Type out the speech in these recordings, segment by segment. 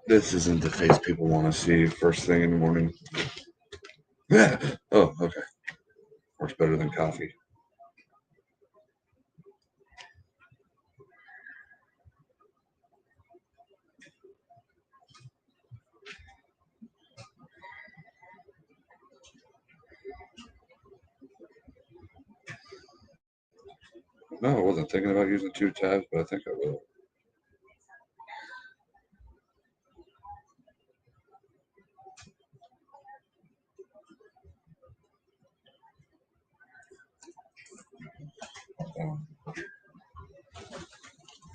This isn't the face people want to see first thing in the morning. Oh, okay. Works better than coffee. No, I wasn't thinking about using 2 tabs, but I think I will.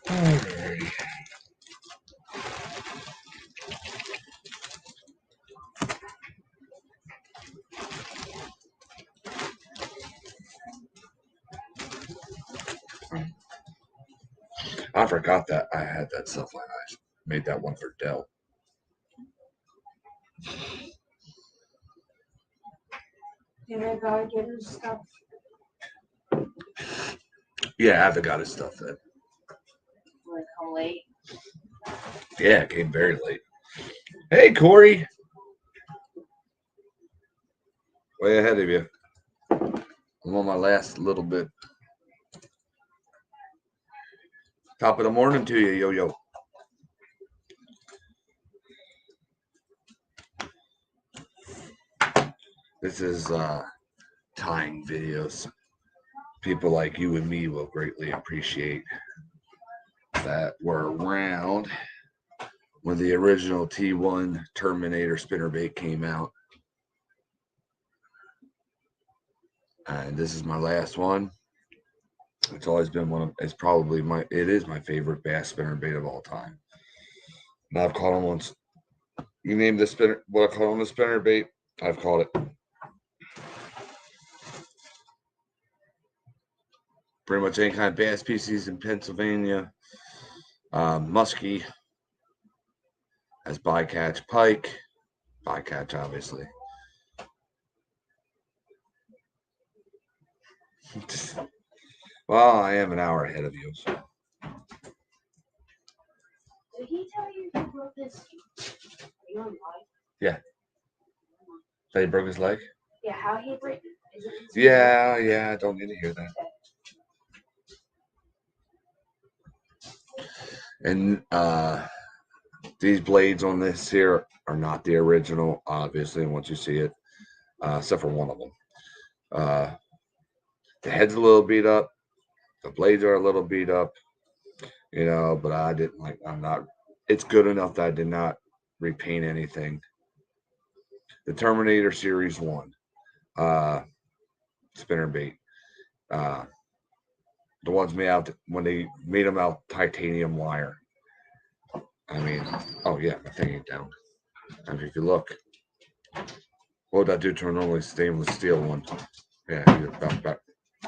Alrighty. I forgot that I had that stuff line. I made that one for Dell. And I gotta get his stuff. Yeah, I haven't got his stuff then. Will it come late? Yeah, it came very late. Hey, Corey. Way ahead of you. I'm on my last little bit. Top of the morning to you, yo-yo. This is tying videos. People like you and me will greatly appreciate that were around when the original T1 Terminator spinnerbait came out. And this is my last one. It's always been one of, it's probably it is my favorite bass spinnerbait of all time. And I've caught them once. You name the spinner, what I call on the spinnerbait, I've caught it. Pretty much any kind of bass species in Pennsylvania. Muskie as bycatch, pike, bycatch obviously. Well, I am an hour ahead of you. So. Did he tell you he broke his? Are you on live? Yeah. That he broke his leg? Yeah, how he broke? Yeah, I don't need to hear that. And these blades on this here are not the original, obviously, once you see it, except for one of them. The head's a little beat up. The blades are a little beat up, but I didn't like, it's good enough that I did not repaint anything. The Terminator Series 1 spinnerbait. The ones made out when they made them out titanium wire. I mean, oh yeah, my thing ain't down. And if you look, what would that do to a normally stainless steel one? Yeah, you back,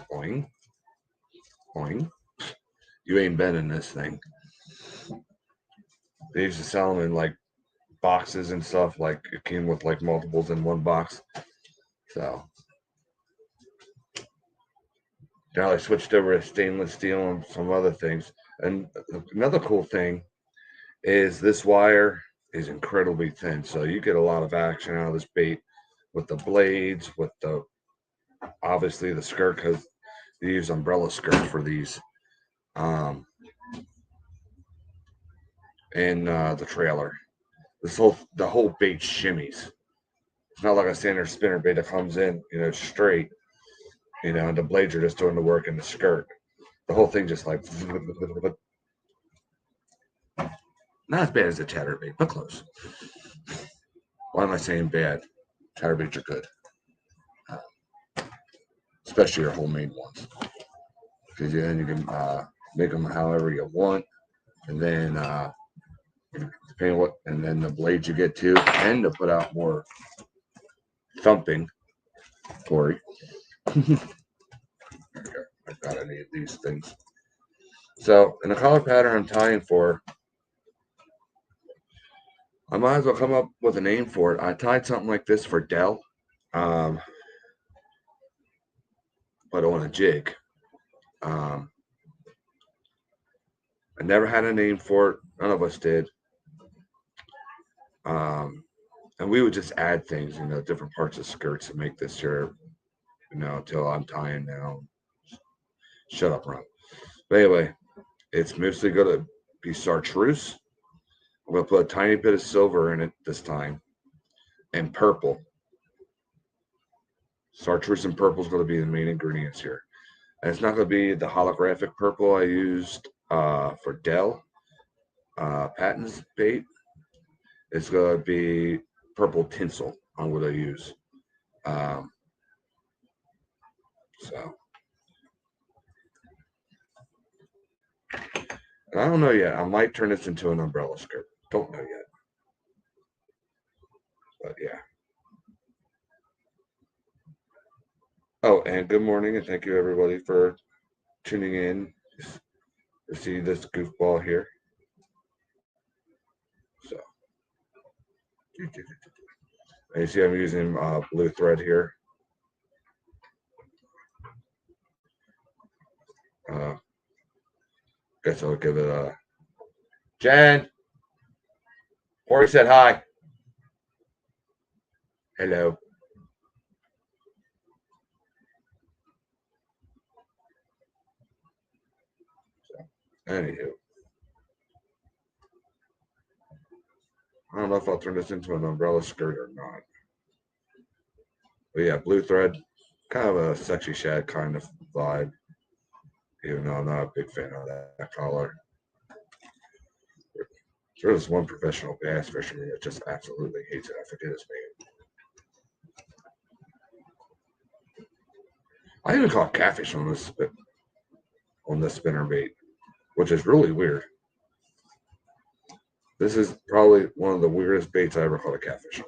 boing, boing. You ain't been in this thing. They used to sell them in like boxes and stuff. Like it came with like multiples in one box. So now I switched over to stainless steel and some other things. And another cool thing is this wire is incredibly thin, so you get a lot of action out of this bait with the blades, with the obviously the skirt because they use umbrella skirts for these, and the trailer. The whole bait shimmies. It's not like a standard spinner bait that comes in, straight, and the blades are just doing the work in the skirt. The whole thing just like not as bad as a chatterbait, but close. Why am I saying bad? Chatterbaits are good, especially your homemade ones, because then you can make them however you want, and then depending what, and then the blades you get too tend to put out more thumping. Corey, I've got any of these things. So in the color pattern I'm tying for, I might as well come up with a name for it. I tied something like this for Dell, but on a jig. I never had a name for it. None of us did. And we would just add things, different parts of skirts to make this shirt, until I'm tying now. Shut up, Ron. But anyway, it's mostly going to be chartreuse. I'm going to put a tiny bit of silver in it this time, and purple. Chartreuse and purple is going to be the main ingredients here. And it's not going to be the holographic purple I used for Dell Patton's bait. It's going to be purple tinsel on what I use. So I don't know yet. I might turn this into an umbrella skirt. Don't know yet. But yeah. Oh, and good morning, and thank you everybody for tuning in to see this goofball here. So, and you see I'm using blue thread here. Guess I'll give it a Jen. Corey said hi. Hello. So, anywho, I don't know if I'll turn this into an umbrella skirt or not. But yeah, blue thread, kind of a sexy shad kind of vibe. Even though I'm not a big fan of that color. There's one professional bass fisherman that just absolutely hates it. I forget his name. I even caught catfish on this spinner bait, which is really weird. This is probably one of the weirdest baits I ever caught a catfish on.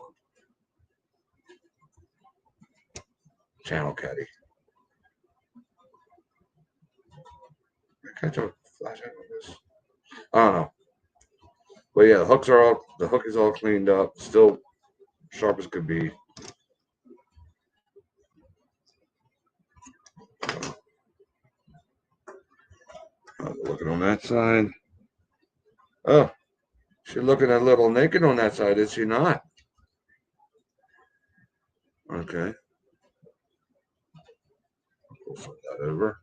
Channel caddy. Can I throw a flashlight on this? I don't know. But yeah, the hook is all cleaned up, still sharp as could be. Looking on that side. Oh, she's looking a little naked on that side, is she not? Okay. We'll flip that over.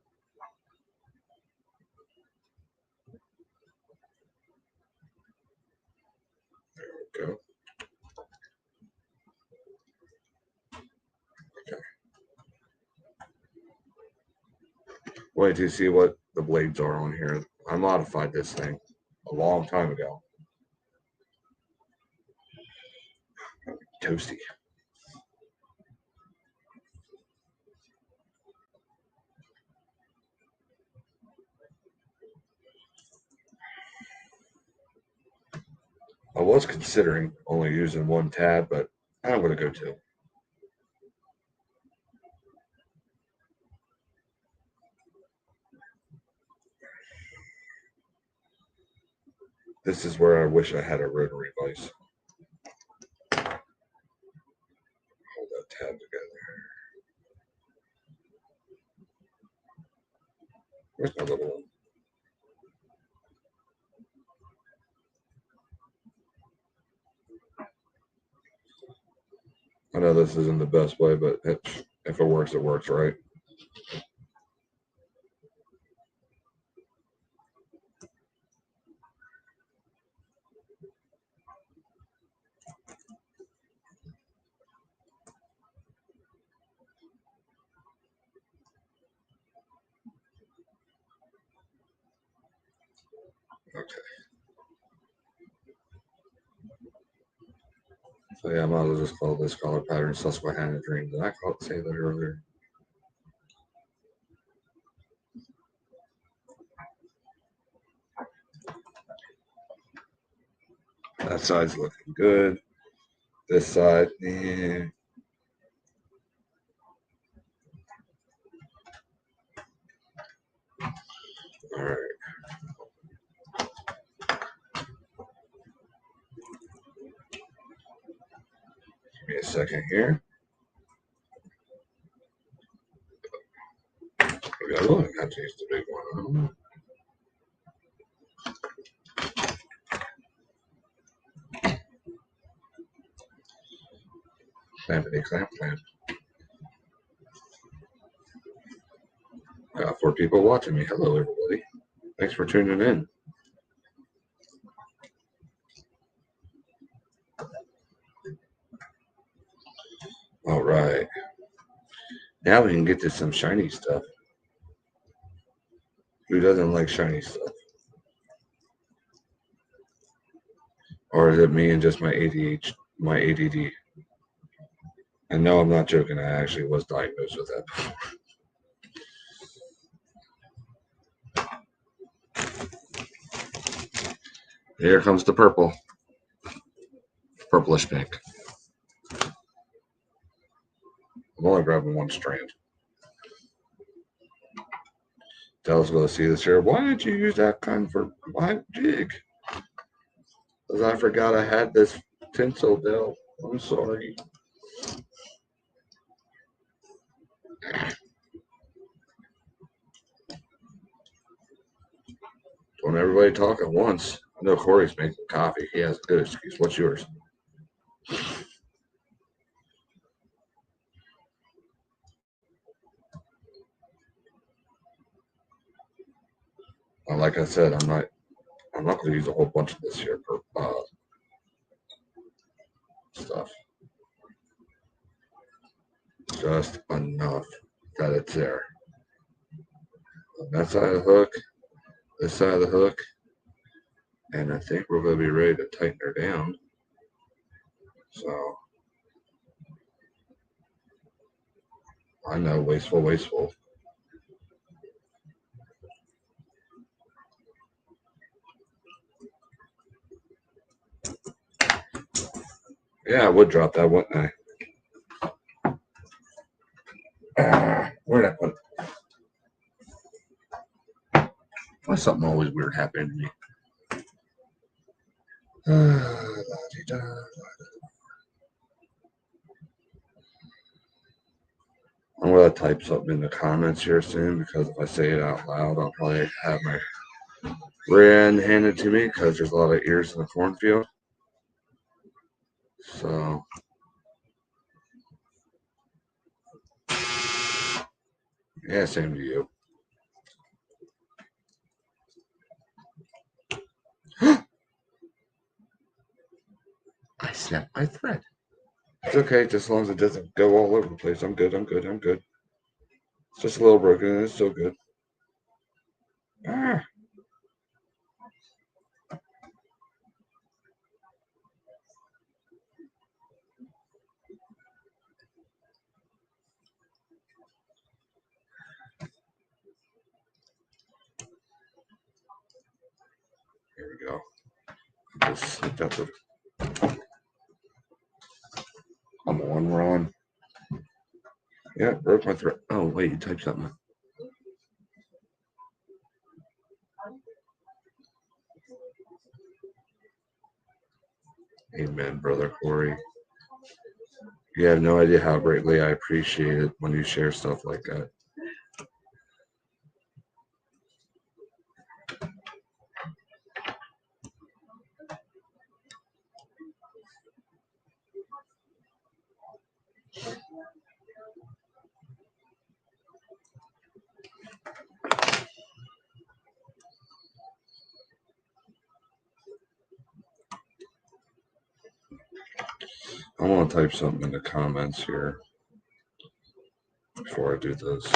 There we go. Okay. Wait till you see what the blades are on here. I modified this thing a long time ago. Toasty. I was considering only using one tab, but I'm going to go two. This is where I wish I had a rotary vise. Hold that tab together. Where's my little one? I know this isn't the best way, but if it works, right? Okay. So yeah, I might as well just call this color pattern Susquehanna Dream. Did I say that earlier? That side's looking good. This side, eh. All right. Give me a second here. Maybe I will have to use the big one. I don't know. Clampity clamp clamp. Got 4 people watching me. Hello, everybody. Thanks for tuning in. All right. Now we can get to some shiny stuff. Who doesn't like shiny stuff? Or is it me and just my ADHD, my ADD? And no, I'm not joking. I actually was diagnosed with that before. Here comes the purple. Purplish pink. I'm only grabbing 1 strand. Dell's going to see this here. Why did you use that kind for my jig? Because I forgot I had this tinsel, Dell. I'm sorry. Don't everybody talk at once. I know Corey's making coffee. He has a good excuse. What's yours? Like I said, I'm not going to use a whole bunch of this here for stuff. Just enough that it's there. On that side of the hook, this side of the hook, and I think we're going to be ready to tighten her down. So, I know, wasteful, wasteful. Yeah, I would drop that, wouldn't I? Where'd I put it? Why something always weird happening to me? I'm going to type something in the comments here soon because if I say it out loud, I'll probably have my rear end handed to me because there's a lot of ears in the cornfield. So, yeah, same to you. I snapped my thread. It's okay, just as long as it doesn't go all over the place. I'm good, I'm good, I'm good. It's just a little broken and it's still good. Ah. Here we go. Just slipped out the. Come on, Ron. Yeah, broke my thread. Oh, wait, you typed something. Amen, Brother Corey. You have no idea how greatly I appreciate it when you share stuff like that. I want to type something in the comments here before I do this.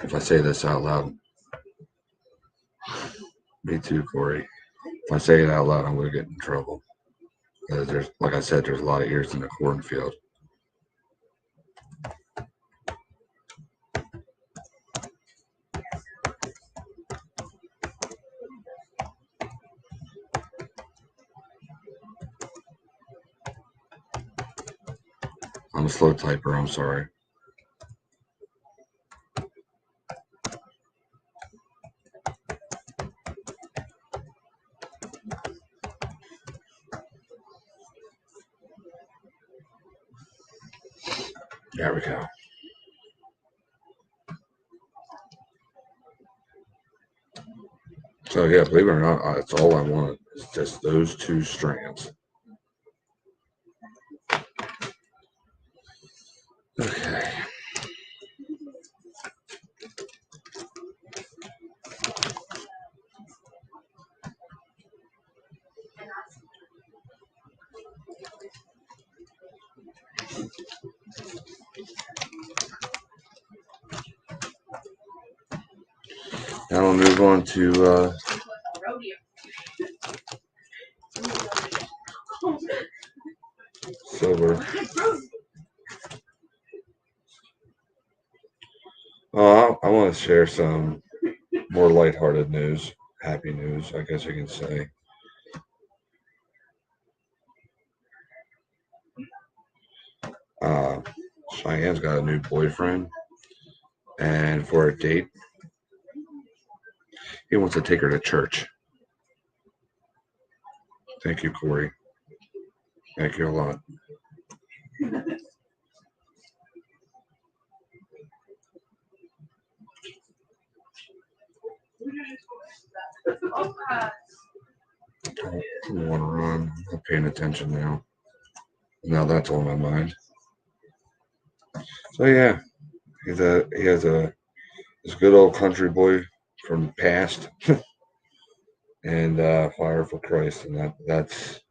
If I say this out loud, me too, Corey. If I say it out loud, I'm going to get in trouble. Because there's, like I said, there's a lot of ears in the cornfield. I'm a slow typer, I'm sorry. There we go. So yeah, believe it or not, that's all I want. It's just those 2 strands. Okay. Now we'll move on to silver. I want to share some more lighthearted news, happy news, I guess you can say. Uh, Cheyenne's got a new boyfriend, and for a date, he wants to take her to church. Thank you, Corey. Thank you a lot. I want to run. I'm paying attention now. Now that's on my mind. So yeah, he has a this good old country boy from the past, and fire for Christ, and that's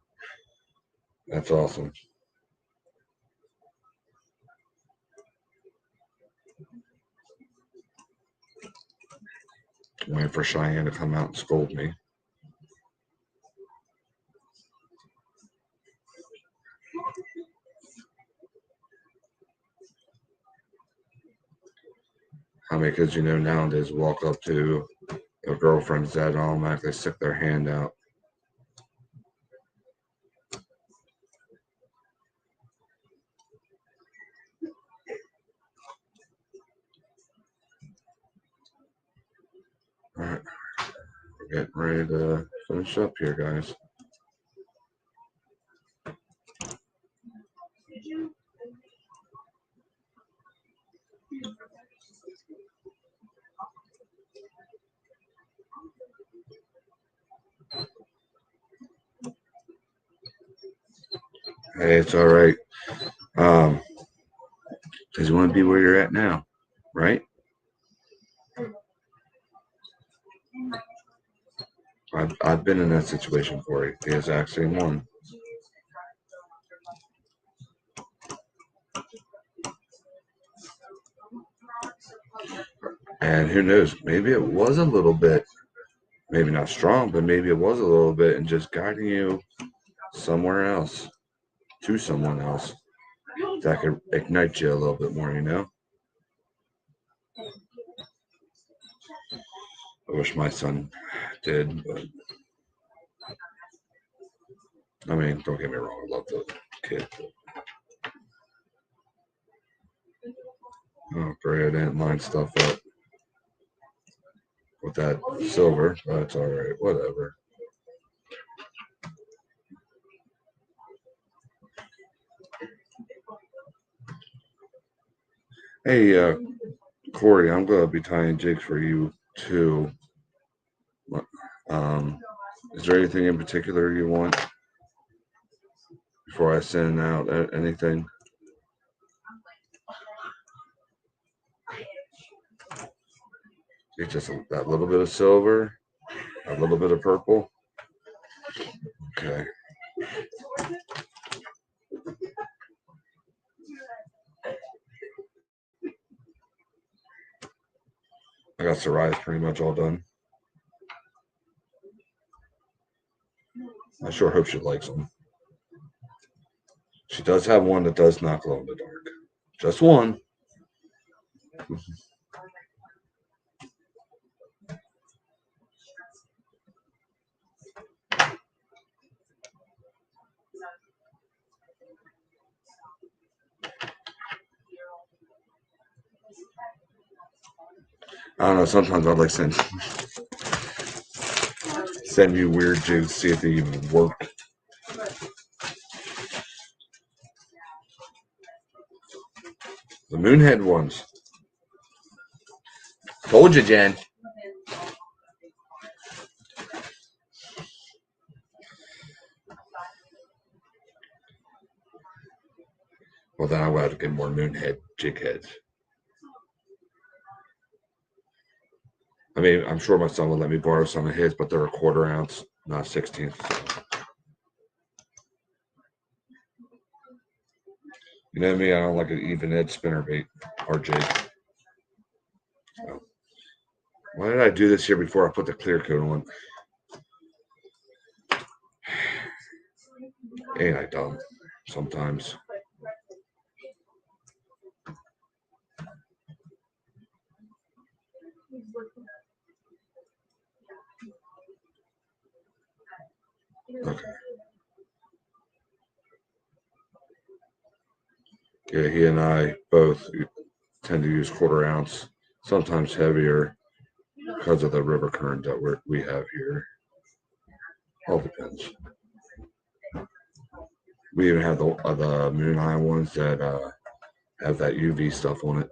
awesome. I'm waiting for Cheyenne to come out and scold me. How many kids you know nowadays walk up to their girlfriend's dad and automatically stick their hand out? All right, we're getting ready to finish up here, guys. Hey, it's all right. Because you want to be where you're at now, right? I've been in that situation for you. The exact same one. And who knows? Maybe it was a little bit, maybe not strong, but maybe it was a little bit, and just guiding you somewhere else to someone else that could ignite you a little bit more. I wish my son did, but I mean, don't get me wrong, I love the kid. Oh, great, I didn't line stuff up with that silver. That's all right, whatever. Hey, Corey, I'm gonna be tying jigs for you too. Um, is there anything in particular you want before I send out anything? It's just that little bit of silver, a little bit of purple. Okay. I got Sarai's pretty much all done. I sure hope she likes them. She does have one that does not glow in the dark. Just one. I don't know. Sometimes I'd like send you weird jigs, see if they even work. The Moonhead ones. Told you, Jen. Well, then I would have to get more moonhead jig heads. I mean, I'm sure my son would let me borrow some of his, but they're a 1/4 ounce, not 16th. You know me, I don't like an even edge spinnerbait or jig. So, why did I do this here before I put the clear coat on? Ain't I dumb sometimes? Okay. Yeah, he and I both tend to use 1/4 ounce, sometimes heavier because of the river current that we have here. All depends. We even have the moon eye ones that have that UV stuff on it.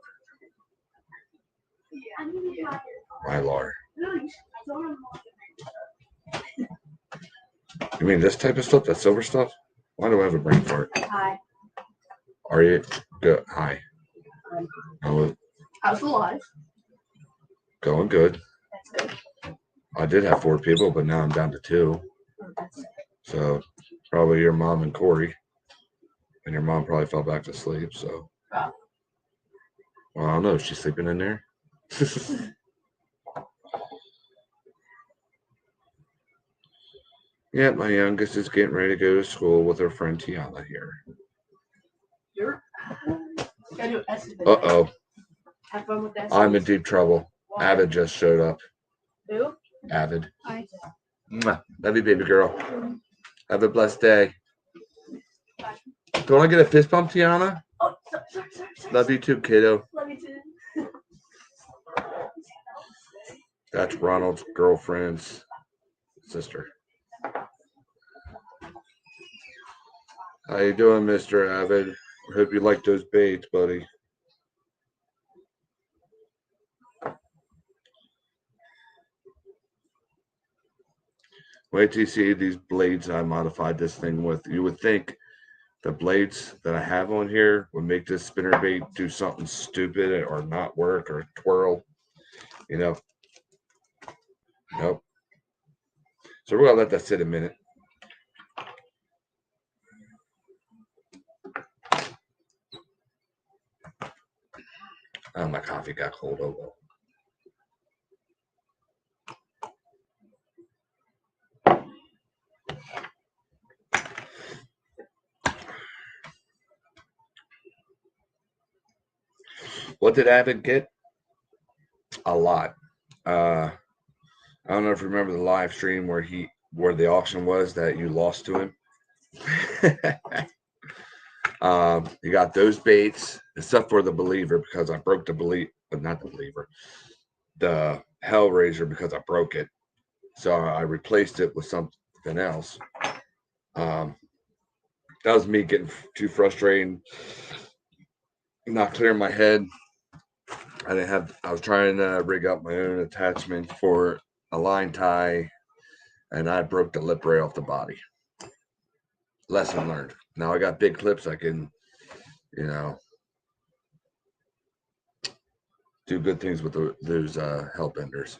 Mylar. You mean this type of stuff? That silver stuff? Why do I have a brain fart? Hi. Are you good? Hi. How's the life? Going good. That's good. I did have 4 people, but now I'm down to 2. So probably your mom and Corey. And your mom probably fell back to sleep. So, well, I don't know. Is she sleeping in there? Yeah, my youngest is getting ready to go to school with her friend Tiana here. Uh-oh. Have fun with that. I'm in deep trouble. Why? Avid just showed up. Who? Avid. Hi. Mwah. Love you, baby girl. Have a blessed day. Don't I get a fist bump, Tiana? Oh, sorry. Love you too, kiddo. Love you too. That's Ronald's girlfriend's sister. How you doing, Mr. Avid? I hope you like those baits, buddy. Wait till you see these blades I modified this thing with. You would think the blades that I have on here would make this spinnerbait do something stupid or not work or twirl. You know. Nope. So we're gonna let that sit a minute. Oh, my coffee got cold. Oh well. What did Avid get? A lot. I don't know if you remember the live stream where the auction was that you lost to him. You got those baits, except for the believer because I broke not the believer, the Hellraiser because I broke it. So I replaced it with something else. That was me getting too frustrated, not clearing my head. I was trying to rig up my own attachment for a line tie, and I broke the lip rail off the body. Lesson learned. Now I got big clips. I can, do good things with those hell benders.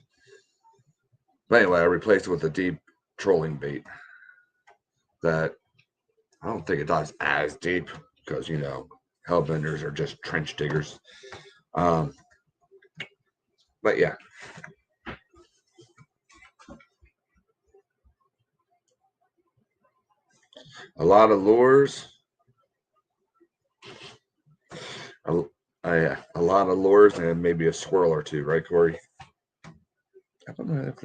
But anyway, I replaced it with a deep trolling bait that I don't think it dives as deep because, hell benders are just trench diggers. But yeah. A lot of lures. A lot of lures and maybe a swirl or two, right, Corey? I don't know if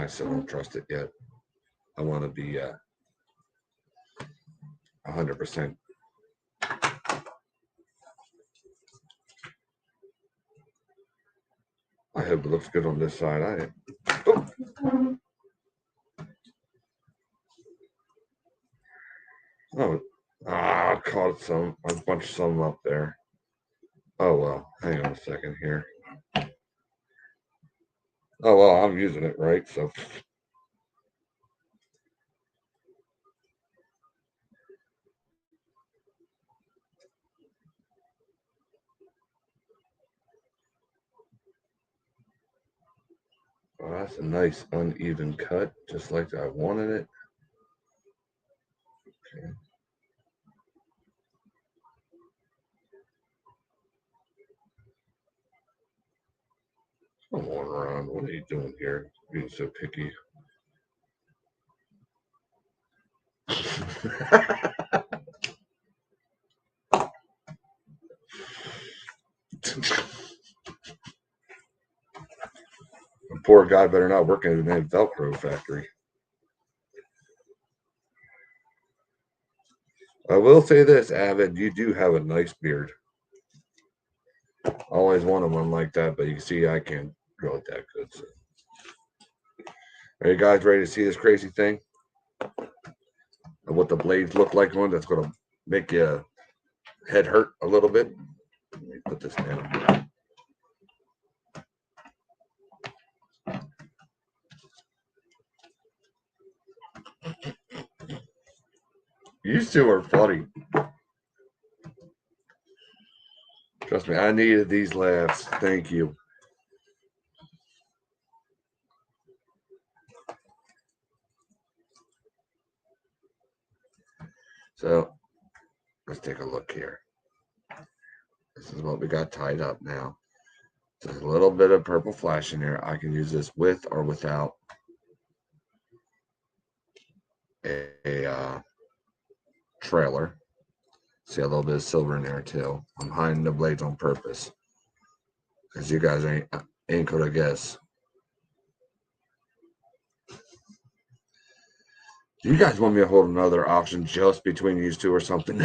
I still don't trust it yet. I want to be 100%. I hope it looks good on this side. I caught a bunch of some up there. Oh well, hang on a second here. Oh well, I'm using it right, so. Oh, that's a nice uneven cut, just like I wanted it. Okay. Come on, Ron. What are you doing here? Being so picky. The poor guy better not work in a Velcro factory. I will say this, Avid, you do have a nice beard. I always wanted one like that, but you see I can't grow it that good. So. Are you guys ready to see this crazy thing? And what the blades look like on that's going to make your head hurt a little bit? Let me put this down. You two are funny. Trust me, I needed these laughs. Thank you. So let's take a look here. This is what we got tied up now. There's a little bit of purple flash in there. I can use this with or without a trailer. See a little bit of silver in there too. I'm hiding the blades on purpose. Because you guys ain't gonna guess. Do you guys want me to hold another auction just between these two or something?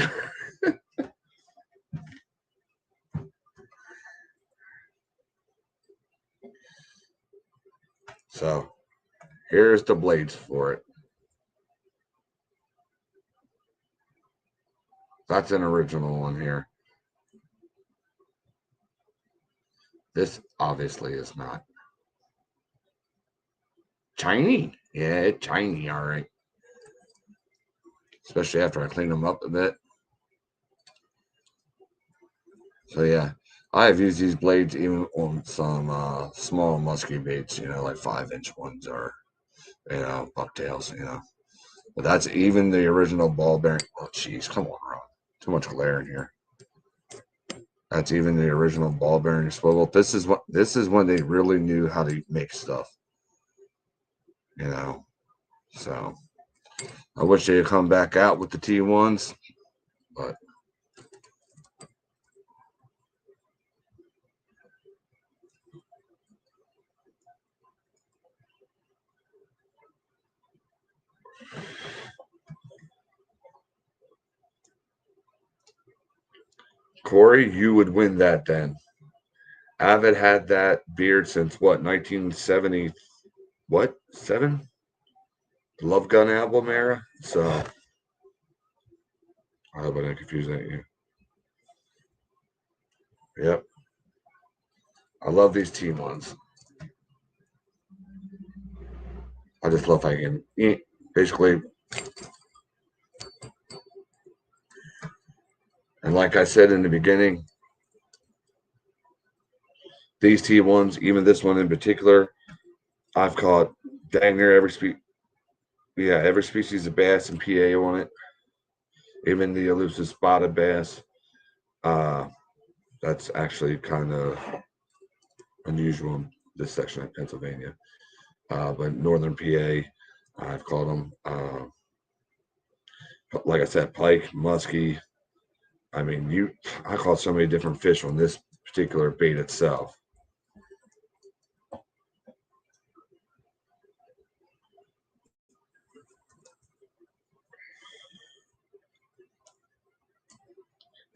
So here's the blades for it. That's an original one here. This obviously is not. Shiny. Yeah, it's shiny, all right. Especially after I clean them up a bit. So yeah, I have used these blades even on some small musky baits, like 5-inch ones or, bucktails, But that's even the original ball bearing. Oh, jeez, come on, Ron. Too much glare in here. That's even the original ball bearing swivel. This is when they really knew how to make stuff. So I wish they had come back out with the T1s, but Corey, you would win that then. Avid had that beard since what, 1970? What, 7? Love Gun album era. So I hope I didn't confuse that. Yep. I love these T1s. I just love how you can basically. And like I said in the beginning, these T1s, even this one in particular, I've caught dang near every every species of bass and PA on it. Even the elusive spotted bass. That's actually kind of unusual in this section of Pennsylvania. But northern PA, I've caught them. Like I said, pike, muskie. I mean, I caught so many different fish on this particular bait itself.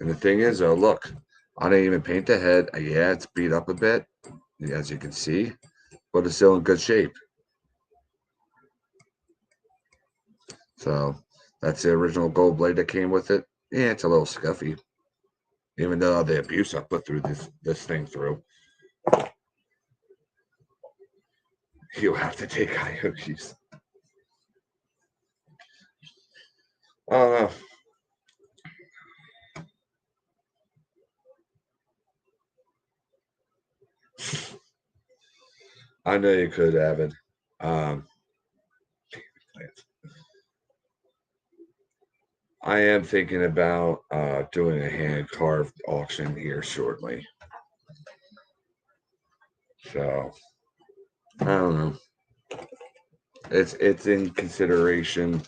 And the thing is, look, I didn't even paint the head. Yeah, it's beat up a bit, as you can see, but it's still in good shape. So that's the original gold blade that came with it. Yeah, it's a little scuffy, even though the abuse I put through this thing through. You have to take coyotes. I don't know. I know you could, Avid. Um, I am thinking about doing a hand carved auction here shortly. So I don't know. It's in consideration.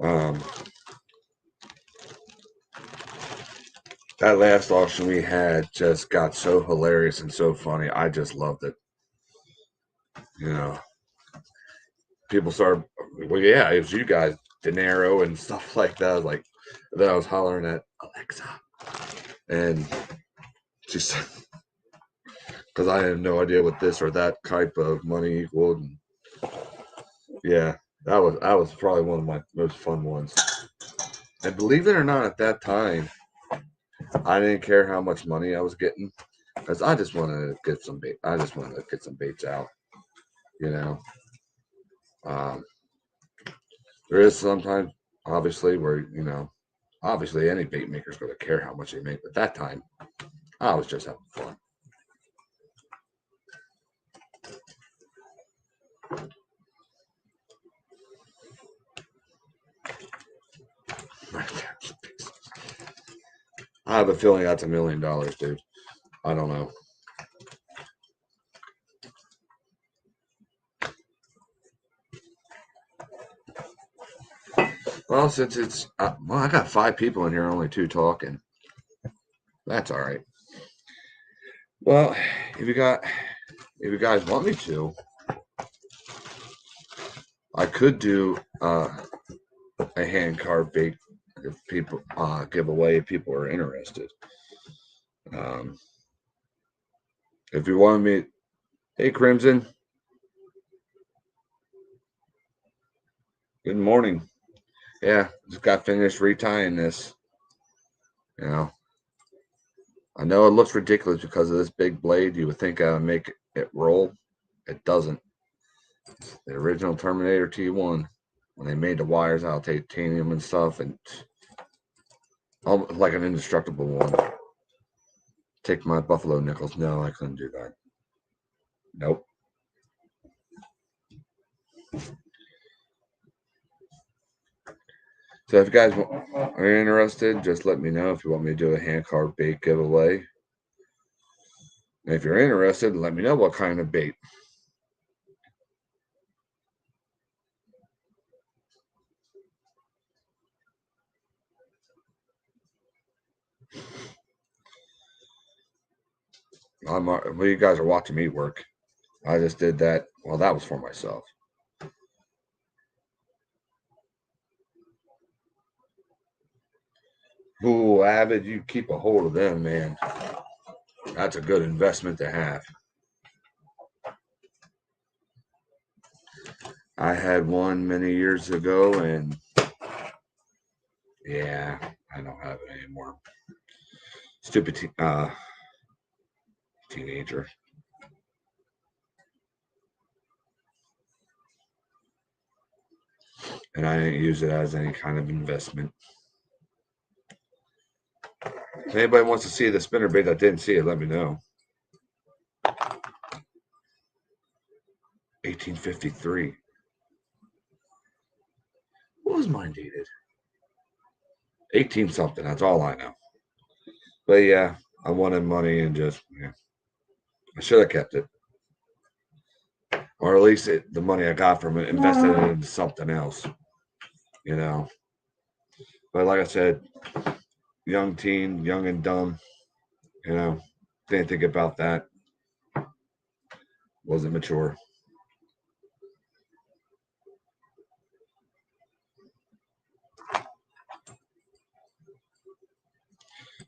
Um, that last auction we had just got so hilarious and so funny. I just loved it. You know, people started. Well, yeah, it was you guys, dinero and stuff like that. I was like, then I was hollering at Alexa, and she said, because I had no idea what this or that type of money equaled. And yeah, that was probably one of my most fun ones. And believe it or not, at that time, I didn't care how much money I was getting because I just wanted to get some bait. I just wanted to get some baits out. You know, um, there is sometimes, obviously, where obviously any bait maker's going to care how much they make. But that time, I was just having fun. I have a feeling that's $1 million, dude. I don't know. Well, since it's I got 5 people in here, only 2 talking. That's all right. Well, if you guys want me to, I could do a hand carved bait if people giveaway if people are interested. Um, if you want me, hey Crimson, good morning. Yeah, just got finished retying this. You know, I know it looks ridiculous because of this big blade. You would think I would make it roll. It doesn't. The original Terminator T1, when they made the wires out of titanium and stuff, and like an indestructible one. Take my buffalo nickels. No, I couldn't do that. Nope. So if you guys are interested, just let me know if you want me to do a hand carved bait giveaway. And if you're interested, let me know what kind of bait. Well, you guys are watching me work. I just did that. Well, that was for myself. Ooh, Avid, you keep a hold of them, man. That's a good investment to have. I had one many years ago, and yeah, I don't have it anymore. Stupid teenager. And I didn't use it as any kind of investment. If anybody wants to see the spinnerbait that didn't see it, let me know. 1853. What was mine dated? 18 something. That's all I know. But yeah, I wanted money and just, yeah, I should have kept it. Or at least the money I got from it, invested it into something else, you know. But like I said, young teen, young and dumb, you know, didn't think about that. Wasn't mature.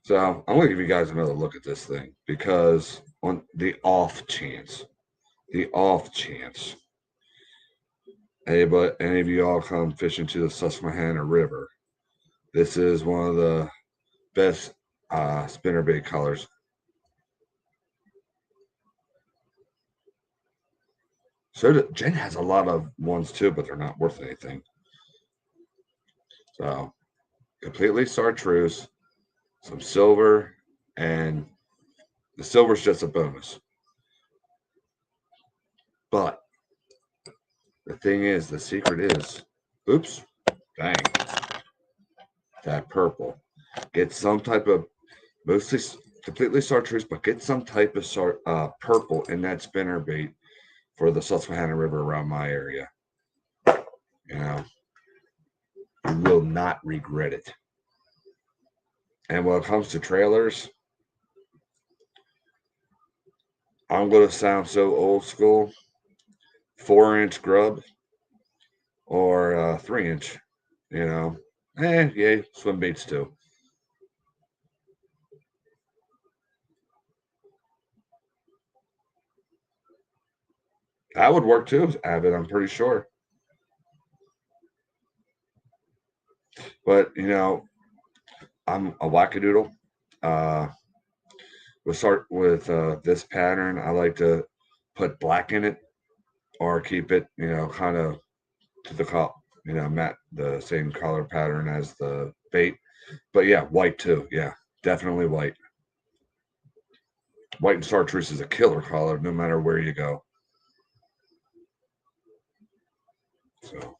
So I'm going to give you guys another look at this thing because on the off chance, any of you all come fishing to the Susquehanna River, this is one of the best spinnerbait colors. Jen has a lot of ones too, but they're not worth anything. So completely chartreuse, some silver, and the silver's just a bonus. But the thing is, the secret is, oops, dang, that purple. Get some type of, mostly completely chartreuse, but get some type of purple in that spinner bait for the Susquehanna River around my area. You know, you will not regret it. And when it comes to trailers, I'm going to sound so old school. 4-inch grub or 3-inch, you know. Yeah, swim baits too. That would work too, Avid, I'm pretty sure. But, you know, I'm a wackadoodle. We'll start with this pattern. I like to put black in it or keep it, you know, kind of to the matte, the same color pattern as the bait. But yeah, white too. Yeah, definitely white. White and chartreuse is a killer color no matter where you go. So,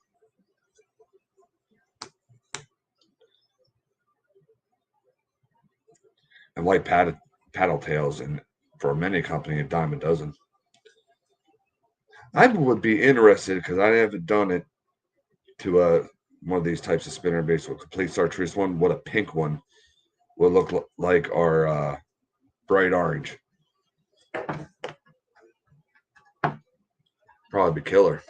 and white paddle tails, and for many company, a dime a dozen. I would be interested because I haven't done it to one of these types of spinner baits with complete chartreuse one. What a pink one would look like, our bright orange. Probably be killer.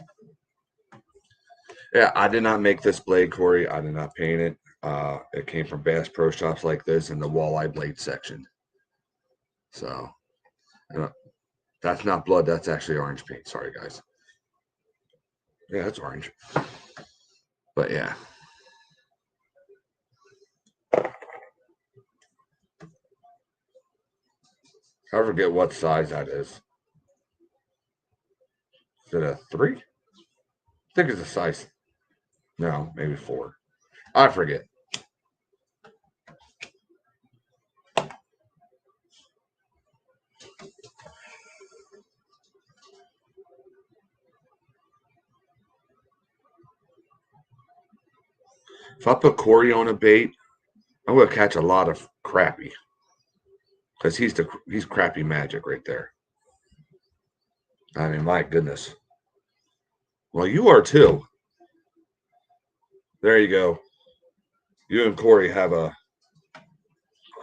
Yeah, I did not make this blade, Corey. I did not paint it. It came from Bass Pro Shops like this in the walleye blade section. So, that's not blood. That's actually orange paint. Sorry, guys. Yeah, that's orange. But yeah. I forget what size that is. Is it a 3? I think it's a size. No, maybe 4. I forget. If I put Corey on a bait, I'm gonna catch a lot of crappie. Because he's crappie magic right there. I mean, my goodness. Well, you are too. There you go. You and Corey have a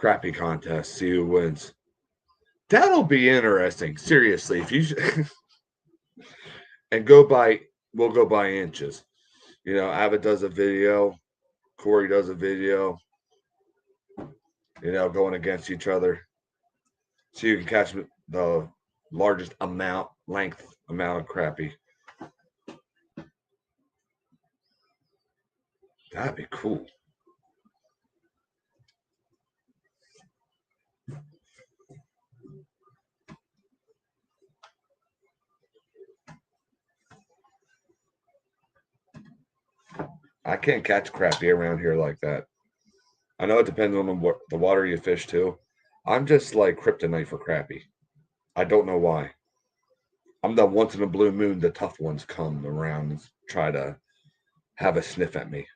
crappie contest. See who wins. That'll be interesting. Seriously, if you and we'll go by inches. You know, Abbott does a video, Corey does a video. You know, going against each other, so you can catch the largest length amount of crappie. That'd be cool. I can't catch crappie around here like that. I know it depends on the water you fish too. I'm just like kryptonite for crappie. I don't know why. I'm the once in a blue moon the tough ones come around and try to have a sniff at me.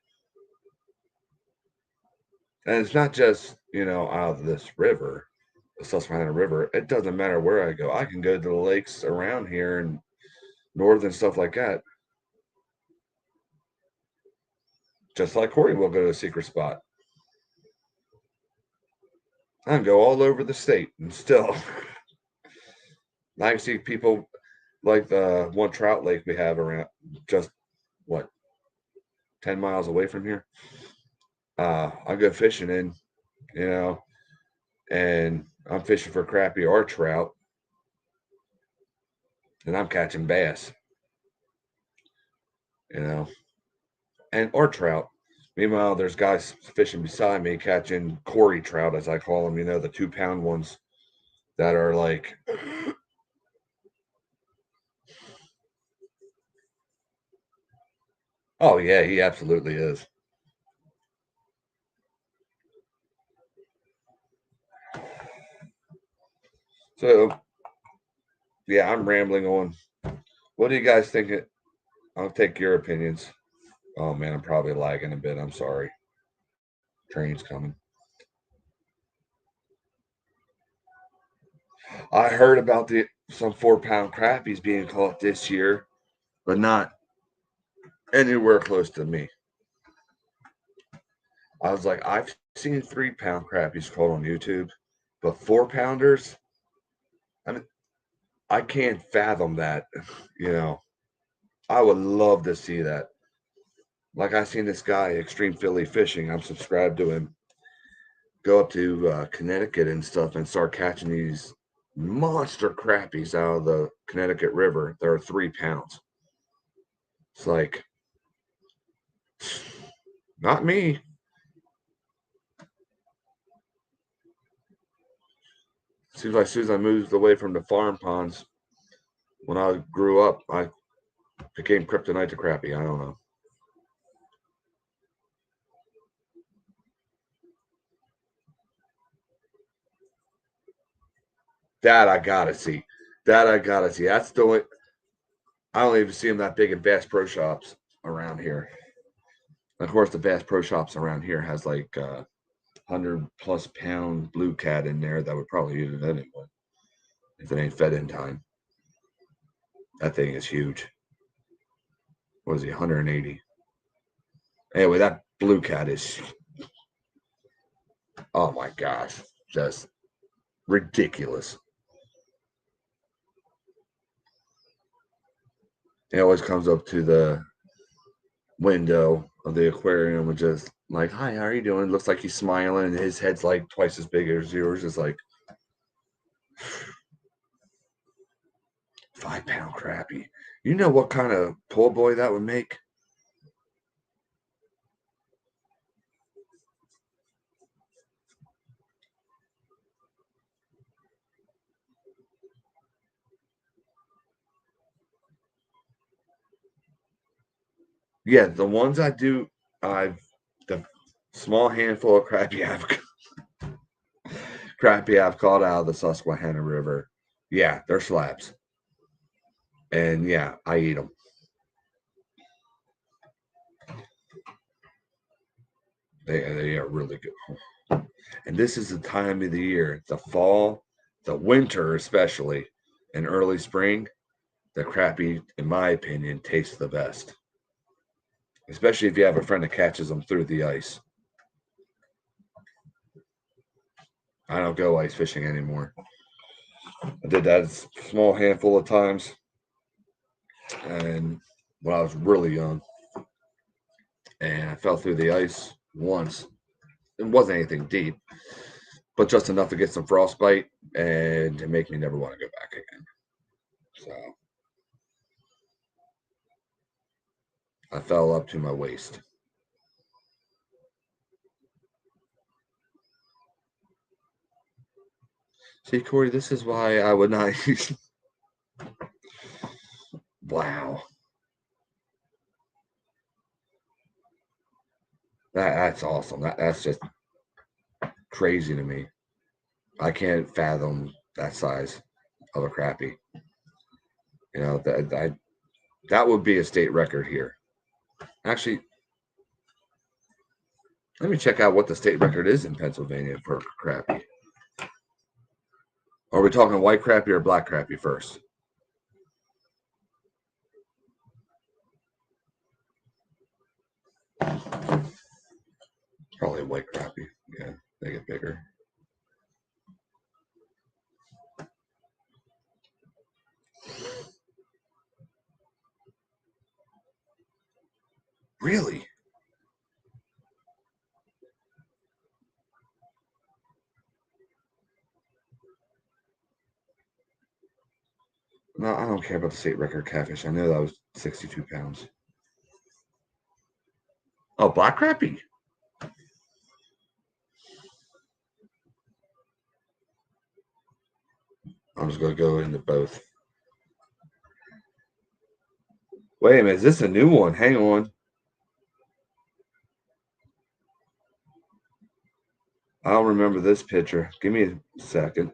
And it's not just, you know, out of this river, the Susquehanna River. It doesn't matter where I go. I can go to the lakes around here and north and stuff like that. Just like Corey will go to a secret spot. I can go all over the state and still I can see people like the one trout lake we have around just what 10 miles away from here. I go fishing in, you know, and I'm fishing for crappie or trout, and I'm catching bass, you know, and or trout. Meanwhile, there's guys fishing beside me catching Cory trout, as I call them, you know, the 2-pound ones that are like, oh, yeah, he absolutely is. So, yeah, I'm rambling on. What do you guys think? I'll take your opinions. Oh man, I'm probably lagging a bit. I'm sorry. Train's coming. I heard about some 4-pound crappies being caught this year, but not anywhere close to me. I was like, I've seen 3-pound crappies caught on YouTube, but 4-pounders, I mean, I can't fathom that. You know, I would love to see that. Like I seen this guy, Extreme Philly Fishing. I'm subscribed to him. Go up to Connecticut and stuff and start catching these monster crappies out of the Connecticut River. They're 3 pounds. It's like, not me. Seems like as soon as I moved away from the farm ponds, when I grew up, I became kryptonite to crappie. I don't know. That I gotta see. That I gotta see. That's the only. I don't even see them that big in Bass Pro Shops around here. Of course, the Bass Pro Shops around here has like 100+ pound blue cat in there that would probably eat it anyway if it ain't fed in time. That thing is huge. What is he? 180. Anyway, that blue cat is. Oh my gosh, just ridiculous. He always comes up to the window of the aquarium and just like, "Hi, how are you doing?" Looks like he's smiling, and his head's like twice as big as yours. It's like 5-pound crappie. You know what kind of pull boy that would make? Yeah, the ones I do, I've the small handful of crappie I've caught out of the Susquehanna River. Yeah, they're slabs, and yeah, I eat them. They are really good. And this is the time of the year, the fall, the winter especially, and early spring. The crappie, in my opinion, tastes the best, especially if you have a friend that catches them through the ice. I don't go ice fishing anymore. I did that a small handful of times, and when I was really young, and I fell through the ice once. It wasn't anything deep, but just enough to get some frostbite and to make me never want to go back again. So I fell up to my waist. See, Corey, this is why I would not use. Wow. That's awesome. That's just crazy to me. I can't fathom that size of a crappie. You know, that would be a state record here. Actually, let me check out what the state record is in Pennsylvania for crappie. Are we talking white crappie or black crappie first? Probably white crappie. Yeah, they get bigger. Really? No, I don't care about the state record catfish. I know that was 62 pounds. Oh, black crappie. I'm just going to go into both. Wait a minute. Is this a new one? Hang on. I don't remember this picture. Give me a second.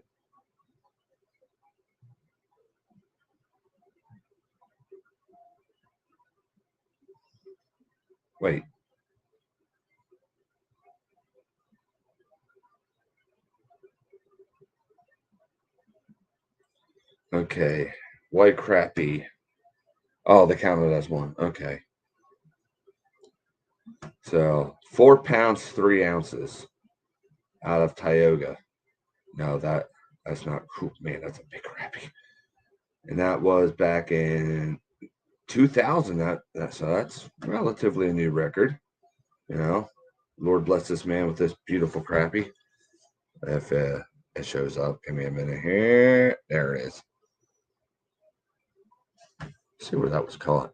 Wait. Okay. White crappie. Oh, they counted as one. Okay. So 4 pounds, 3 ounces out of Tioga. No, that's not cool. Man, that's a big crappie. And that was back in 2000. So that's relatively a new record. You know, Lord bless this man with this beautiful crappie. If it shows up, give me a minute here. There it is. Let's see where that was caught.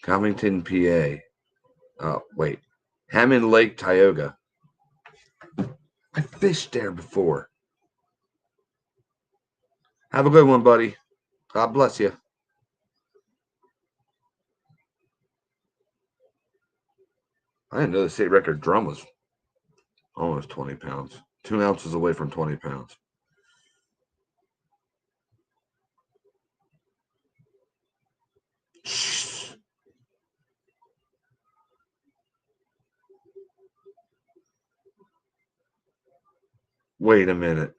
Covington, PA. Oh, wait. Hammond Lake, Tioga. I fished there before. Have a good one, buddy. God bless you. I didn't know the state record drum was almost 20 pounds. 2 ounces away from 20 pounds. Shh. Wait a minute.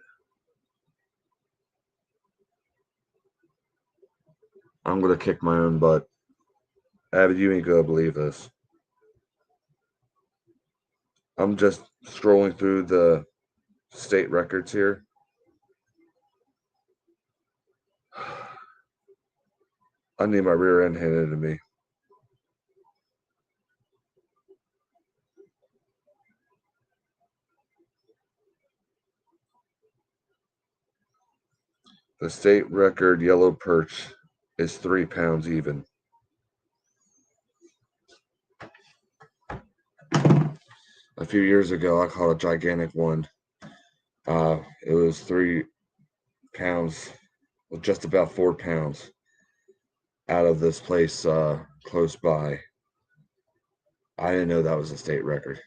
I'm going to kick my own butt. Abby, you ain't going to believe this. I'm just scrolling through the state records here. I need my rear end handed to me. The state record yellow perch is 3 pounds even. A few years ago, I caught a gigantic one. It was 3 pounds, well, just about 4 pounds out of this place close by. I didn't know that was a state record.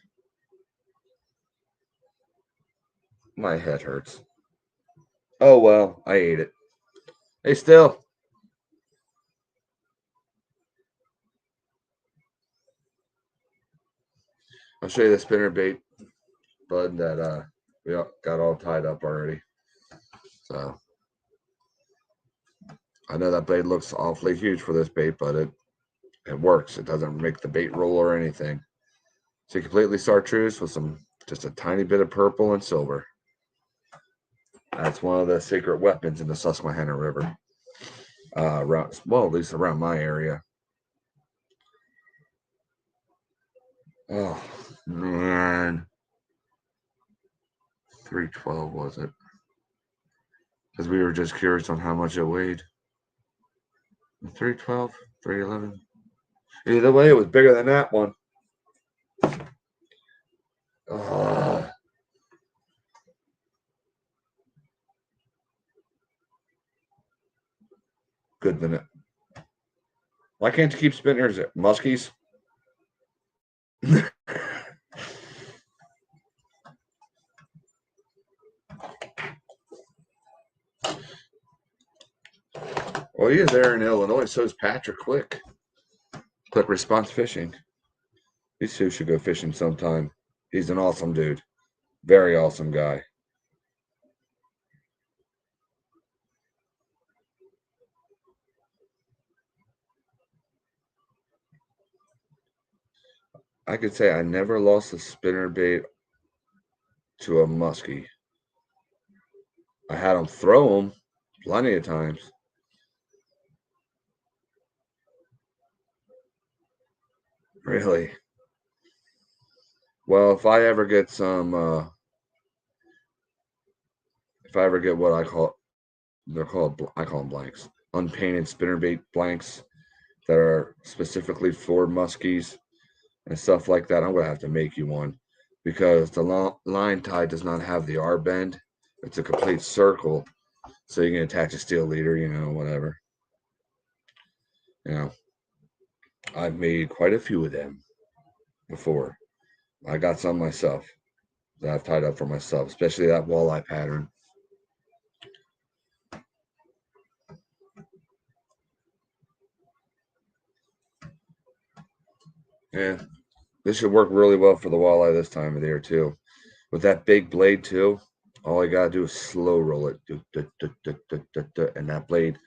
My head hurts. Oh well, I ate it. Hey, still. I'll show you the spinner bait, bud, that we got all tied up already. So I know that blade looks awfully huge for this bait, but it works. It doesn't make the bait roll or anything. It's a completely chartreuse with just a tiny bit of purple and silver. That's one of the secret weapons in the Susquehanna River. At least around my area. Oh man, 312 was it? Because we were just curious on how much it weighed. 312, 311. Either way, it was bigger than that one. Good minute. Why can't you keep spinners? Muskies? Well, he is there in Illinois. So is Patrick Quick. Quick Response Fishing. These two should go fishing sometime. He's an awesome dude. Very awesome guy. I could say I never lost a spinner bait to a muskie. I had him throw them plenty of times. Really? Well, if I ever get if I ever get what I call them blanks, unpainted spinnerbait blanks that are specifically for muskies and stuff like that, I'm gonna have to make you one because the line tie does not have the R bend. It's a complete circle, so you can attach a steel leader, whatever. I've made quite a few of them before. I got some myself that I've tied up for myself, especially that walleye pattern. Yeah, this should work really well for the walleye this time of the year too. With that big blade too, all I gotta do is slow roll it, and that blade.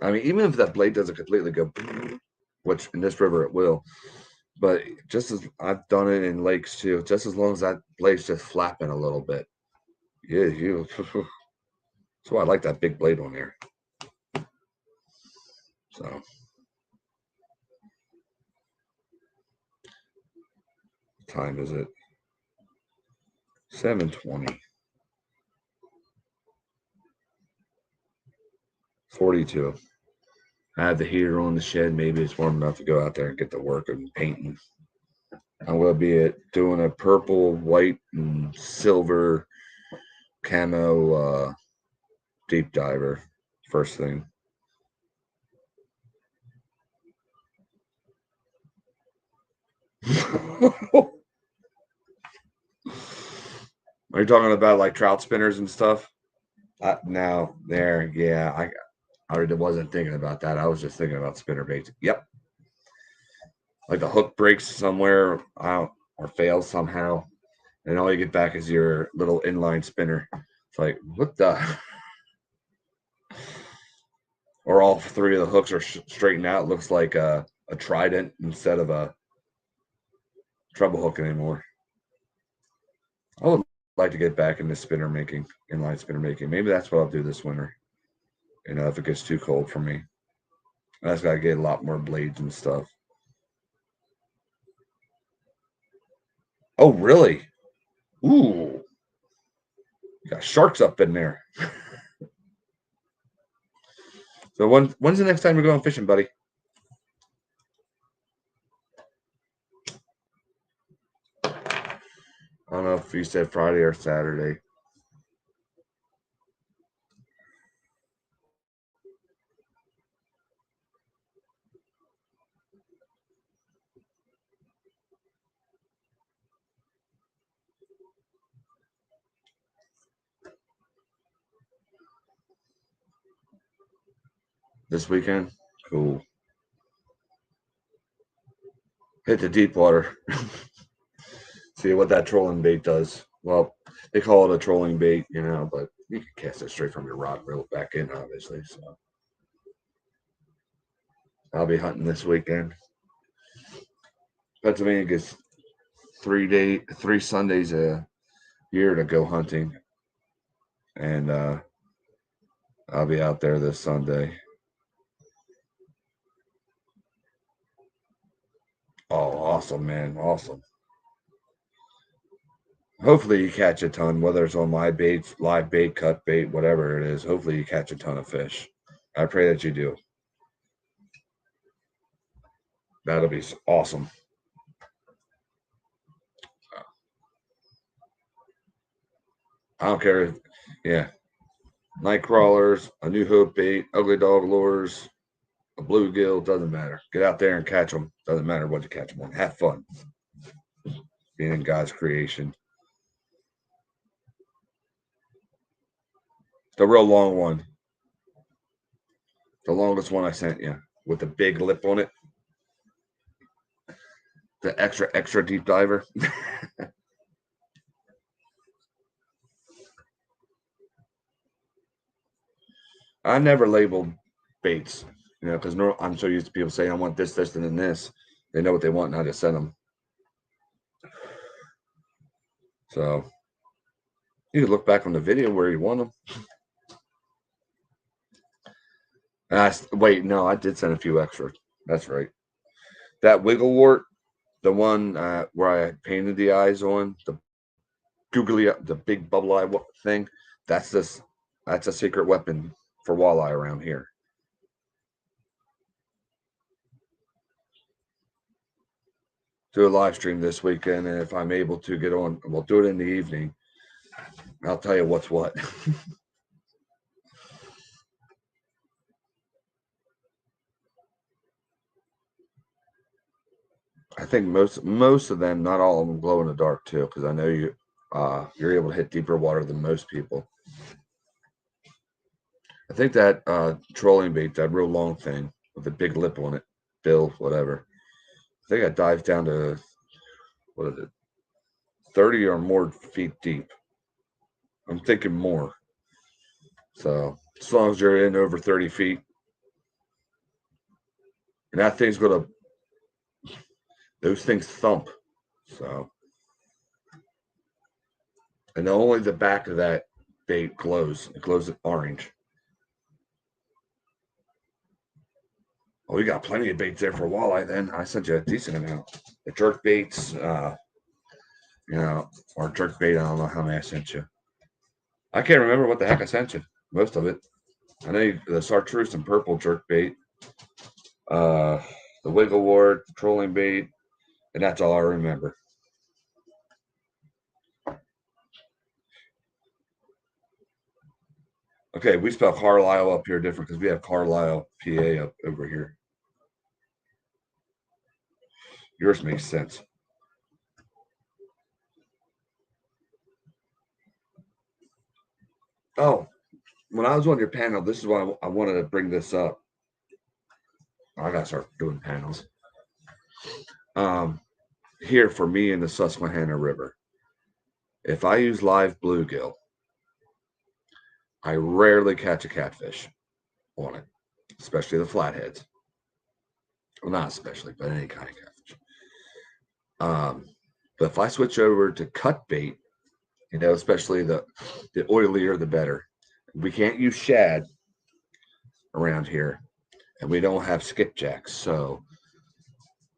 I mean, even if that blade doesn't completely go, which in this river it will, but just as I've done it in lakes too, just as long as that blade's just flapping a little bit, yeah, you. That's why I like that big blade on there. So, what time is it? 7:20. 42. I have the heater on the shed. Maybe it's warm enough to go out there and get to work and painting. I'm gonna be doing a purple, white, and silver camo deep diver first thing. Are you talking about like trout spinners and stuff? No, there, yeah. I already wasn't thinking about that. I was just thinking about spinner baits. Yep, like the hook breaks somewhere out or fails somehow, and all you get back is your little inline spinner. It's like, what the? Or all three of the hooks are straightened out. It looks like a trident instead of a treble hook anymore. I would like to get back into spinner making, inline spinner making. Maybe that's what I'll do this winter. If it gets too cold for me, I just gotta get a lot more blades and stuff. Oh, really? Ooh, you got sharks up in there. So when's the next time you're going fishing, buddy? I don't know if you said Friday or Saturday. This weekend? Cool. Hit the deep water. See what that trolling bait does. Well, they call it a trolling bait, but you can cast it straight from your rod and reel it back in, obviously. So I'll be hunting this weekend. Pennsylvania gets 3 Sundays a year to go hunting, and I'll be out there this Sunday. Oh, awesome, man. Awesome. Hopefully you catch a ton, whether it's on live bait, cut bait, whatever it is. Hopefully you catch a ton of fish. I pray that you do. That'll be awesome. I don't care. Yeah. Night crawlers, a New Hope bait, ugly dog lures, a bluegill, doesn't matter. Get out there and catch them. Doesn't matter what you catch them on. Have fun being in God's creation. The real long one. The longest one I sent you with the big lip on it. The extra deep diver. I never labeled baits, because I'm so used to people saying I want this, and then this. They know what they want, and I just send them. So you can look back on the video where you want them. Wait, no, I did send a few extra. That's right. That wiggle wart, the one where I painted the eyes on, the the big bubble eye thing. That's a secret weapon for walleye around here. Do a live stream this weekend, and if I'm able to get on, we'll do it in the evening. I'll tell you what's what. I think most of them, not all of them, glow in the dark too, because I know you're able to hit deeper water than most people. I think that trolling bait, that real long thing with a big lip on it, bill, whatever. think I dived down to, what is it, 30 or more feet deep. I'm thinking more. So as long as you're in over 30 feet, and that thing's gonna, those things thump. So, and only the back of that bait glows. It glows orange. Oh, we got plenty of baits there for walleye. Then I sent you a decent amount. The jerk baits, or jerk bait. I don't know how many I sent you. I can't remember what the heck I sent you. Most of it. I know the chartreuse and purple jerk bait, the wiggle wart, trolling bait, and that's all I remember. Okay, we spell Carlisle up here different because we have Carlisle, PA up over here. Yours makes sense. Oh, when I was on your panel, this is why I wanted to bring this up. I gotta start doing panels. Here for me in the Susquehanna River, if I use live bluegill, I rarely catch a catfish on it, especially the flatheads. Well, not especially, but any kind of catfish. But if I switch over to cut bait, especially the oilier, the better. We can't use shad around here, and we don't have skipjacks. So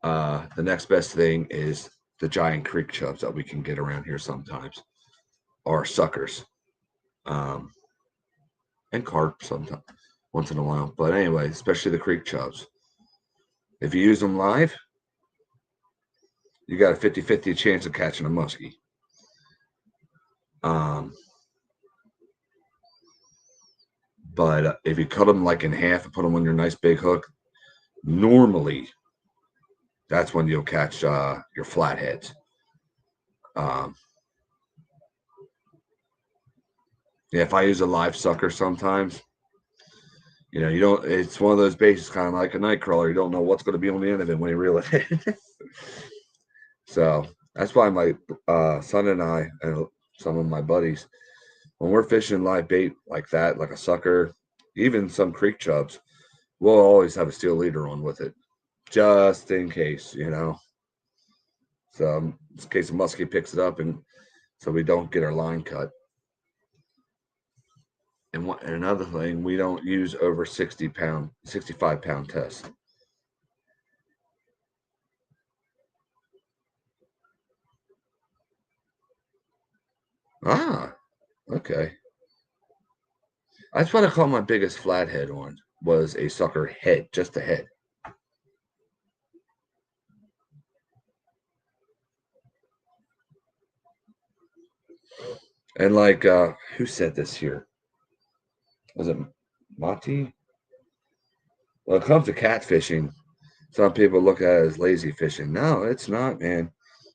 the next best thing is the giant creek chubs that we can get around here sometimes, or suckers, and carp sometimes, once in a while. But anyway, especially the creek chubs. If you use them live, you got a 50-50 chance of catching a muskie. But if you cut them like in half and put them on your nice big hook, normally that's when you'll catch your flatheads. Yeah, if I use a live sucker sometimes, you don't. It's one of those baits, kind of like a night crawler. You don't know what's going to be on the end of it when you reel it in. So that's why my son and I and some of my buddies, when we're fishing live bait like that, like a sucker, even some creek chubs, we'll always have a steel leader on with it, just in case, So in case a muskie picks it up, and so we don't get our line cut. And another thing, we don't use over 60-pound, 65-pound tests. Ah, okay. That's what I caught my biggest flathead on, was a sucker head, just a head. And like, who said this here? Was it Mati? When it comes to catfishing, some people look at it as lazy fishing. No, it's not, man.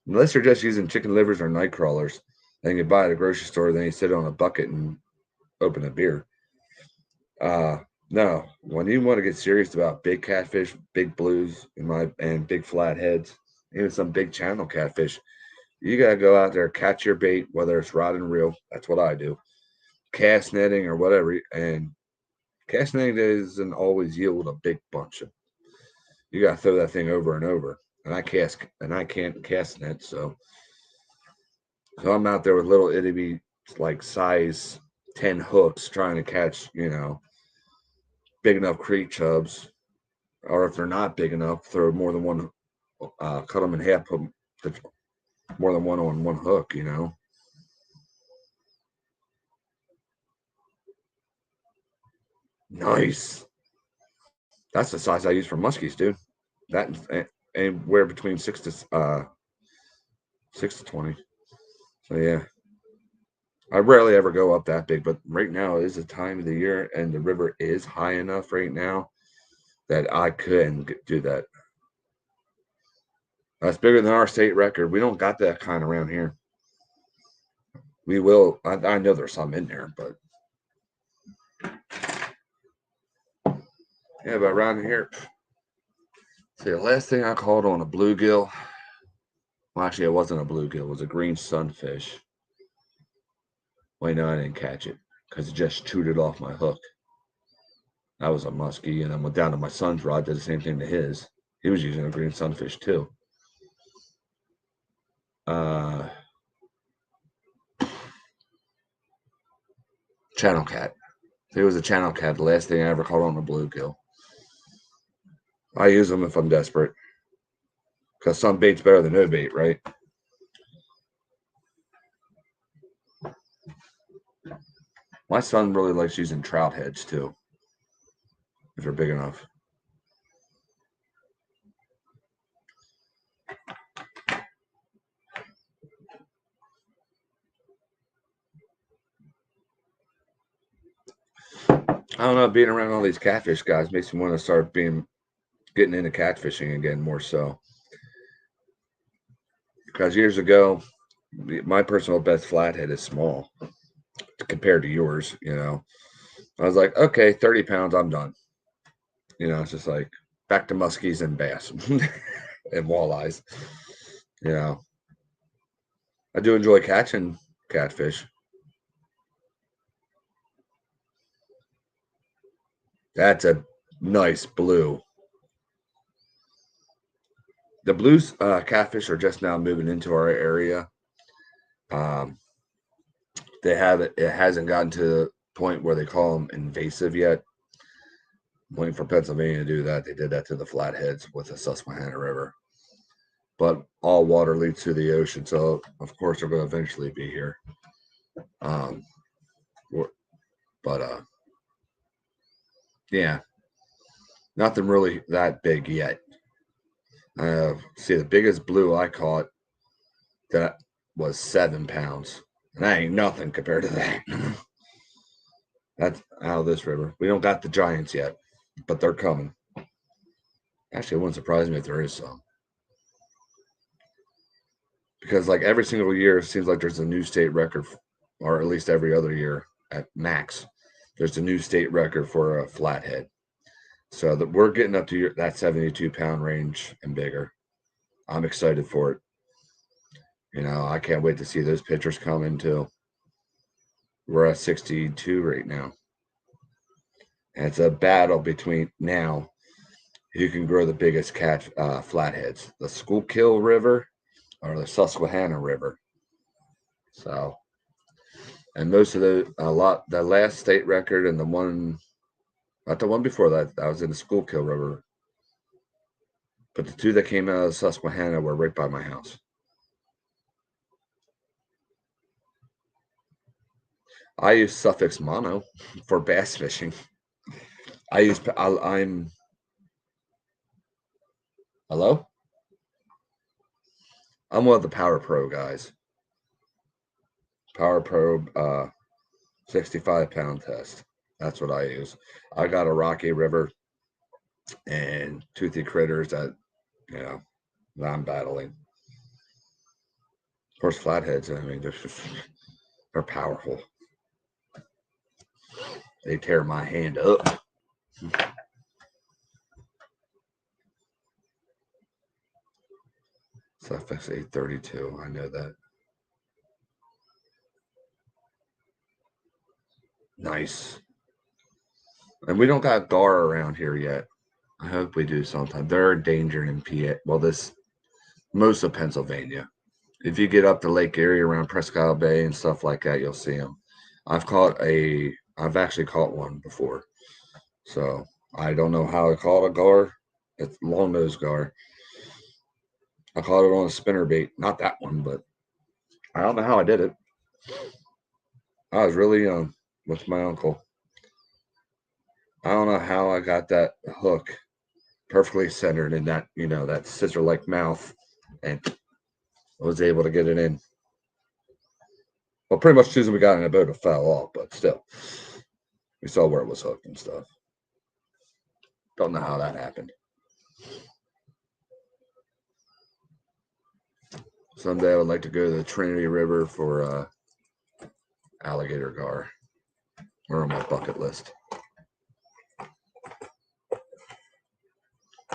Unless you're just using chicken livers or night crawlers, then you buy at a grocery store, then you sit on a bucket and open a beer. No, when you want to get serious about big catfish, big blues, and big flatheads, even some big channel catfish, you gotta go out there, catch your bait, whether it's rod and reel. That's what I do. Cast netting or whatever, and cast netting doesn't always yield a big bunch of. You gotta throw that thing over and over, and I can't cast net, so I'm out there with little itty bitty like size 10 hooks trying to catch, big enough creek chubs, or if they're not big enough, throw more than one, cut them in half, put more than one on one hook, Nice. That's the size I use for muskies, dude. That anywhere between 6 to 20. So yeah, I rarely ever go up that big, but right now is the time of the year, and the river is high enough right now that I couldn't do that. That's bigger than our state record. We don't got that kind around here. We will. I know there's some in there, but yeah, but around here, See, the last thing I caught on a bluegill, well, actually, it wasn't a bluegill, it was a green sunfish. Wait, no, I didn't catch it because it just chewed it off my hook. That was a muskie, and I went down to my son's rod, did the same thing to his. He was using a green sunfish too. Channel cat. It was a channel cat, the last thing I ever caught on a bluegill. I use them if I'm desperate. Because some bait's better than no bait, right? My son really likes using trout heads too, if they're big enough. I don't know, being around all these catfish guys makes me want to start getting into catfishing again more so. Because years ago, my personal best flathead is small compared to yours, you know. I was like, okay, 30 pounds, I'm done. You know, it's just like back to muskies and bass and walleyes. You know, I do enjoy catching catfish. That's a nice blue. The blues catfish are just now moving into our area. Um, it hasn't gotten to the point where they call them invasive yet. I'm waiting for Pennsylvania to do that. They did that to the flatheads with the Susquehanna River. But all water leads to the ocean, so of course they're going to eventually be here. But yeah, nothing really that big yet. See, the biggest blue I caught that was 7 pounds. And that ain't nothing compared to that. That's out of this river. We don't got the giants yet, but they're coming. Actually, it wouldn't surprise me if there is some. Because like every single year, it seems like there's a new state record, or at least every other year at max, there's a new state record for a flathead. So that we're getting up to that 72-pound range and bigger. I'm excited for it. You know, I can't wait to see those pictures come in too. We're at 62 right now. And it's a battle between now who can grow the biggest flatheads, the Schuylkill River or the Susquehanna River. So, and most of the last state record and the one, not the one before that, that was in the Schuylkill River. But the two that came out of Susquehanna were right by my house. I use suffix mono for bass fishing. I'm hello? I'm one of the Power Pro guys. Power Pro 65-pound test. That's what I use. I got a Rocky River and toothy critters that, you know, that I'm battling. Of course, flatheads, I mean, they're powerful. They tear my hand up. Suffix 832, I know that. Nice. And we don't got gar around here yet. I hope we do sometime. They're endangered in PA. Well, most of Pennsylvania. If you get up to Lake Erie around Presque Bay and stuff like that, you'll see them. I've actually caught one before. So I don't know how I caught a gar. It's long nose gar. I caught it on a spinnerbait. Not that one, but I don't know how I did it. I was really young with my uncle. I don't know how I got that hook perfectly centered in that, you know, that scissor-like mouth, and I was able to get it in. Well, pretty much as soon as we got in the boat, it fell off, but still, we saw where it was hooked and stuff. Don't know how that happened. Someday I would like to go to the Trinity River for alligator gar. We're on my bucket list.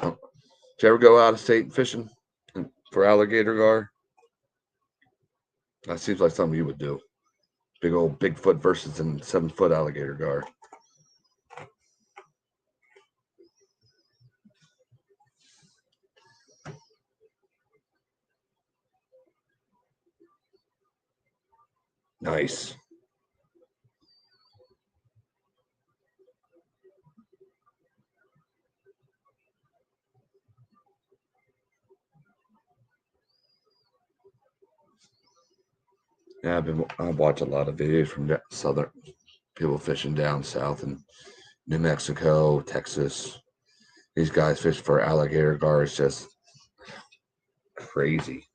Oh, Did you ever go out of state fishing for alligator gar? That seems like something you would do. Big old Bigfoot versus a 7-foot alligator gar. Nice. Yeah, I watch a lot of videos from southern people fishing down south in New Mexico, Texas. These guys fish for alligator gar is just crazy.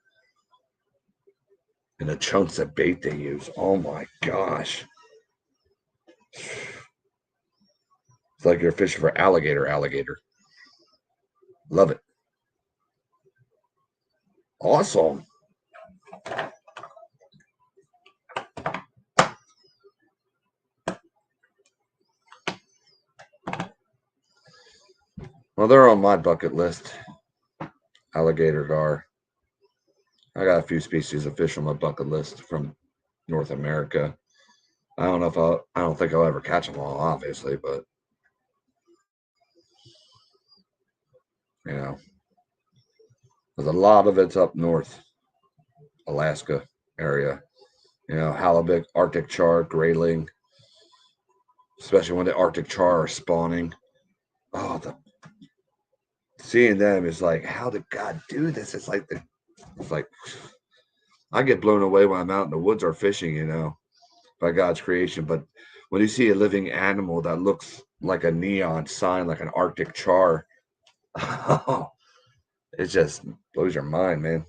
And the chunks of bait they use, oh my gosh. It's like you're fishing for alligator. Love it. Awesome. Well, they're on my bucket list. Alligator gar. I got a few species of fish on my bucket list from North America. I don't know if I don't think I'll ever catch them all, obviously, but you know, there's a lot of it's up north, Alaska area. You know, halibut, Arctic char, grayling, especially when the Arctic char are spawning. Oh, seeing them is like, how did God do this? It's like I get blown away when I'm out in the woods or fishing, you know, by God's creation. But when you see a living animal that looks like a neon sign, like an Arctic char, it just blows your mind, man.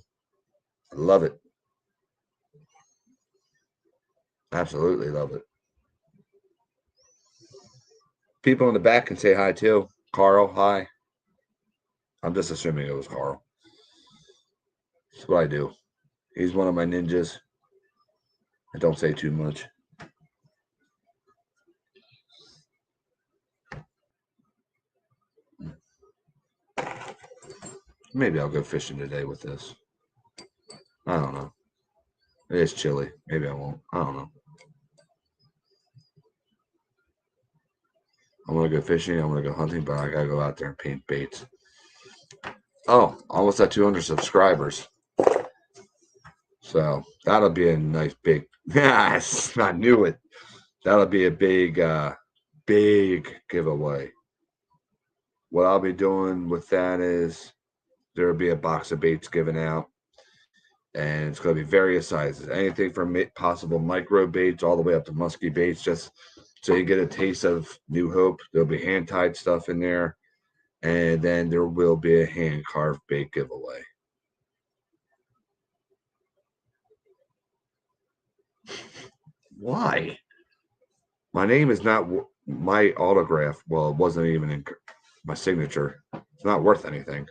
I love it. Absolutely love it. People in the back can say hi too. Carl, hi. I'm just assuming it was Carl. That's what I do. He's one of my ninjas. I don't say too much. Maybe I'll go fishing today with this. I don't know. It is chilly. Maybe I won't. I don't know. I want to go fishing. I want to go hunting, but I gotta go out there and paint baits. Oh, almost at 200 subscribers. So that'll be a nice big. Yes, I knew it. That'll be a big giveaway. What I'll be doing with that is there'll be a box of baits given out, and it's going to be various sizes, anything from possible micro baits all the way up to musky baits, just so you get a taste of New Hope. There'll be hand tied stuff in there, and then there will be a hand carved bait giveaway. Why? My name is not my autograph. Well, it wasn't even in my signature. It's not worth anything.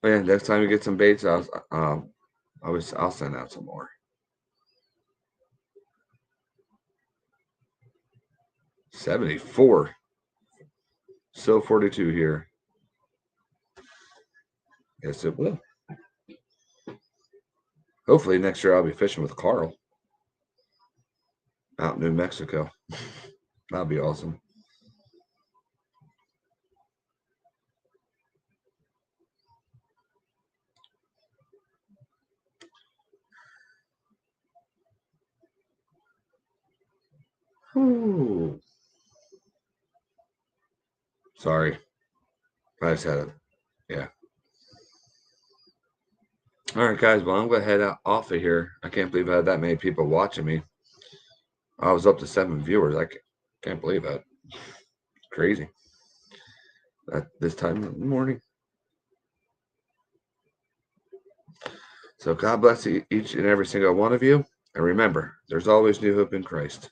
But yeah, next time you get some baits, I'll send out some more. 74. Still 42 here. Yes, it will. Hopefully next year I'll be fishing with Carl out in New Mexico. That'll be awesome. Ooh. Sorry. I just had it. Yeah. All right, guys. Well, I'm going to head off of here. I can't believe I had that many people watching me. I was up to 7 viewers. I can't believe that. It's crazy. At this time in the morning. So God bless each and every single one of you. And remember, there's always new hope in Christ.